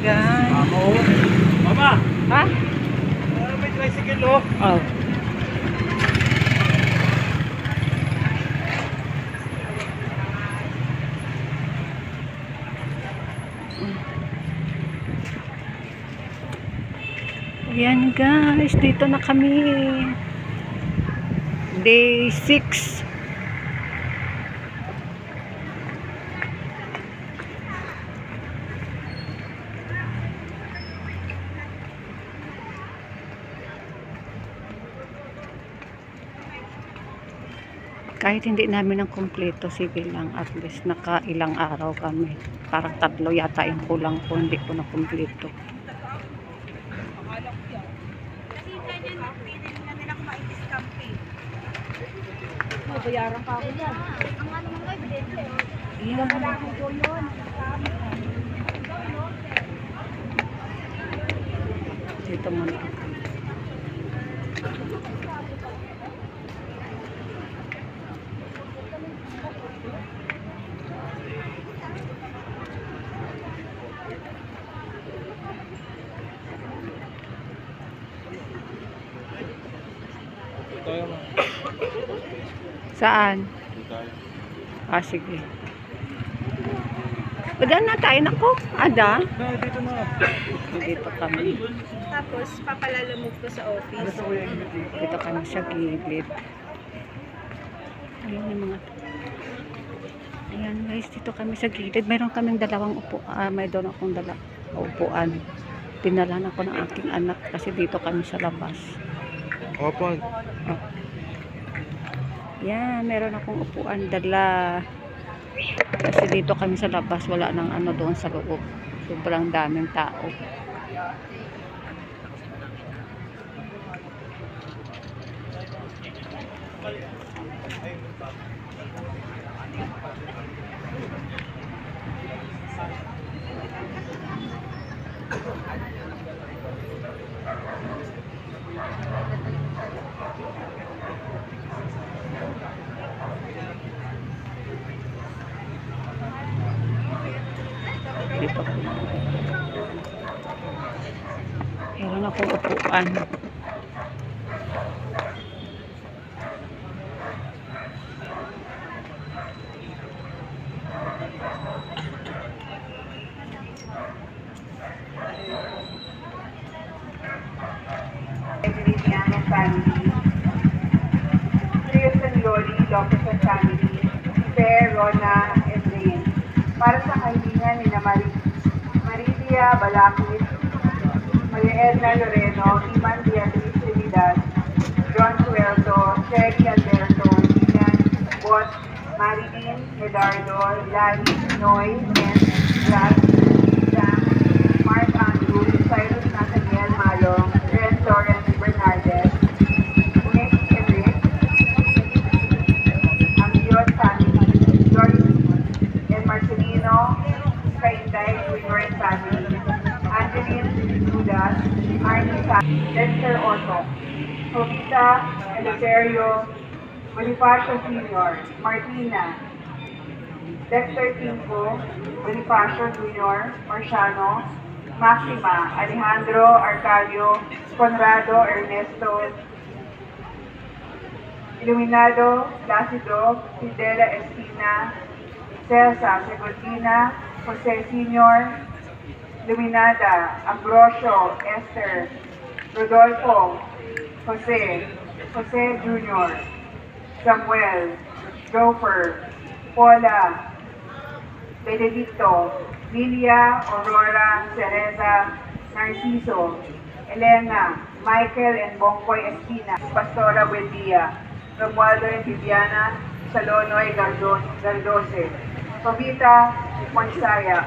guys. Mama! Ha? May tricycle, oh. Oh. Yan guys, dito na kami. Day 6. Kahit hindi namin ang kumpleto, sige lang, at least nakailang araw kami. Parang 3 yata yung kulang ko, hindi ko na kumpleto. Bayaran pa ako yan. Ang ano mo ay bidente. Yan. Dito muna ako. Saan? Ah, sige. Padaan na tayo. Nako, ada. Dito na. Dito kami. Tapos, papalalamog ko sa office. Dito kami sa gilid. Ayan yung mga... Ayan guys, dito kami sa gilid. Mayroon kaming dalawang upuan. May doon akong upuan. Dinalan ako ng aking anak kasi dito kami sa labas. Opo. Oh. Yan, meron akong upuan dala. Kasi dito kami sa labas, wala nang ano doon sa loob. Sobrang daming tao. Dito. Meron akong upuan. Emiliano family, Chris and Lori Lopez and family, Fair, Rona, and Rain. Para sa kaibigan ni Marilia Balakis, Maria Edna Loreno, Iman Beatriz Trinidad, John Suelto, Sherry Alberto, Ian, Bot, Marilyn, Medardo, Lali, Noy, and Brad, Sam, Mark Andrew, Cyrus Nathaniel Malong, Ren Torrance Bernardes, Nick and Rick, Ambiot family, Doris and Marcelino, Kainday Junior and family, Angeline Dudas, Arnie family, Dexter Otto, Jovita Eleuterio, Bonifacio Sr., Martina, Dexter Tinko, Bonifacio Jr., Marciano, Maxima, Alejandro Arcadio, Conrado Ernesto, Iluminado, Placido, Fidela Espina, Celsa Segundina, Jose Sr., Luminada, Ambrosio, Esther, Rodolfo, Jose, Jose Jr., Samuel, Gopher, Paula, Benedicto, Lilia, Aurora, Cereza, Narciso, Elena, Michael and Bongkoy Espina, Pastora Buendia, Romualdo and Viviana, Salonoy Gardose, Jovita Monsaya,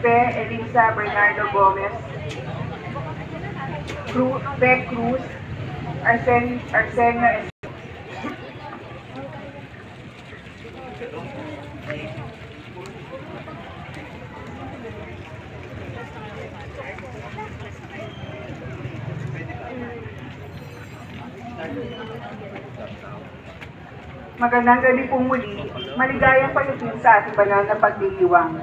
Pe Elisa Bernardo Gomez, Beck Cruz, Arsenio Magandang gabi po muli. Maligayang pagdating sa ating banal na pagdiriwang.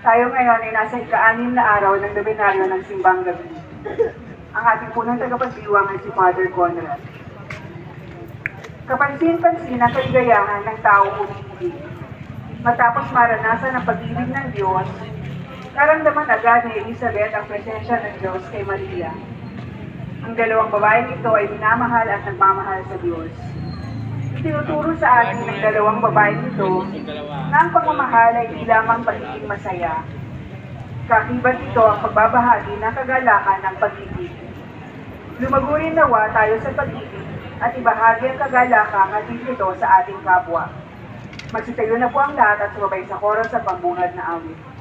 Tayo ngayon ay nasa ika-6 na araw ng nobenaryo ng Simbang Gabi. Ang ating punong tagapagdiwang ay si Father Conrad. Kapansin-pansin ang kaligayahan ng taong umiibig. Matapos maranasan ang pag-ibig ng Diyos, naramdaman agad ni Elizabeth ang presensya ng Diyos kay Maria. Ang dalawang babaeng ito ay minamahal at nagmamahal sa Diyos. Tinuturo sa atin ng dalawang babaeng ito na ang pagmamahal ay di lamang pagiging masaya. Kakibat ito ang pagbabahagi ng kagalakan ng pag-ibig. Lumagurin nawa tayo sa pag-ibig at ibahagi ang kagalakang hatid nito sa ating kapwa. Magsitayo na po ang lahat at sumabay sa koros sa pambungad na awit.